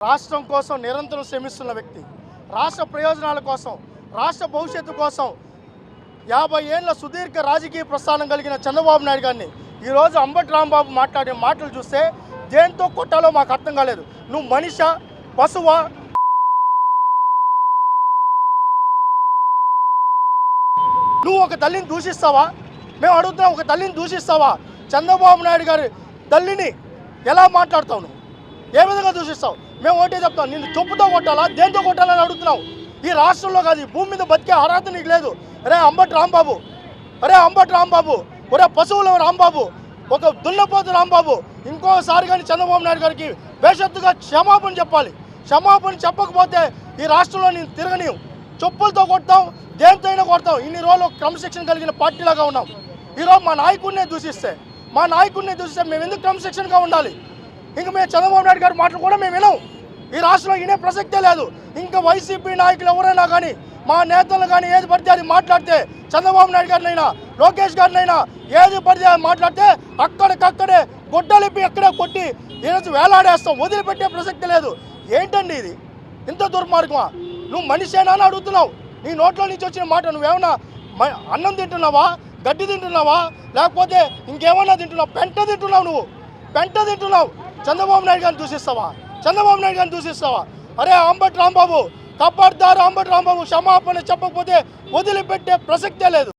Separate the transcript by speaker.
Speaker 1: రాష్ట్రం కోసం నిరంతరం శ్రమిస్తున్న వ్యక్తి, రాష్ట్ర ప్రయోజనాల కోసం, రాష్ట్ర భవిష్యత్తు కోసం 50 ఏళ్ల సుదీర్ఘ రాజకీయ ప్రస్థానం కలిగిన చంద్రబాబు నాయుడు గారిని ఈరోజు అంబటి రాంబాబు మాట్లాడే మాటలు చూస్తే దేంతో కొట్టాలో మాకు అర్థం కాలేదు. నువ్వు మనిషా, పశువా? నువ్వు ఒక తల్లిని దూషిస్తావా? మేము అడుగుతున్నాం, ఒక తల్లిని దూషిస్తావా? చంద్రబాబు నాయుడు గారి తల్లిని ఎలా మాట్లాడతావు? నువ్వు ఏ విధంగా దూషిస్తావు? మేము ఒకటే చెప్తాం, నిన్ను చెప్పుతో కొట్టాలా, దేంతో కొట్టాలని అడుగుతున్నావు. ఈ రాష్ట్రంలో కాదు, ఈ భూమి మీద బతికే అర్హత నీకు లేదు. అరే అంబటి రాంబాబు, ఒరే పశువుల రాంబాబు, ఒక దున్నపోతు రాంబాబు, ఇంకోసారి కానీ చంద్రబాబు నాయుడు గారికి బేషత్తుగా క్షమాపణ చెప్పాలి. క్షమాపణ చెప్పకపోతే ఈ రాష్ట్రంలో నేను తిరగనివు. చెప్పులతో కొడతాం, దేంతో అయినా కొడతాం. ఇన్ని రోజులు క్రమశిక్షణ కలిగిన పార్టీలాగా ఉన్నాం. ఈరోజు మా నాయకుడినే దూషిస్తే మేము ఎందుకు క్రమశిక్షణగా ఉండాలి? ఇంకా మేము చంద్రబాబు నాయుడు గారి మాటలు కూడా మేము వినాం. ఈ రాష్ట్రంలో వినే ప్రసక్తే లేదు. ఇంకా వైసీపీ నాయకులు ఎవరైనా కానీ, మా నేతలు కానీ ఏది పడితే అది మాట్లాడితే, చంద్రబాబు నాయుడు గారినైనా లోకేష్ గారినైనా ఏది పడితే అది మాట్లాడితే అక్కడికక్కడే గొడ్డలిప్పి ఎక్కడే కొట్టి ఈరోజు వేలాడేస్తాం. వదిలిపెట్టే ప్రసక్తి లేదు. ఏంటండి ఇది? ఇంత దుర్మార్గమా? నువ్వు మనిషేనా అని అడుగుతున్నావు. నీ నోట్లో నుంచి వచ్చిన మాట నువ్వేమన్నా అన్నం తింటున్నావా, గడ్డి తింటున్నావా, లేకపోతే ఇంకేమన్నా తింటున్నావు? పెంట తింటున్నావు. చంద్రబాబు నాయుడు గారిని దూషిస్తావా? అరే అంబటి రాంబాబు, కబ్బర్దారు అంబటి రాంబాబు, క్షమాపణ చెప్పకపోతే వదిలిపెట్టే ప్రసక్తే లేదు.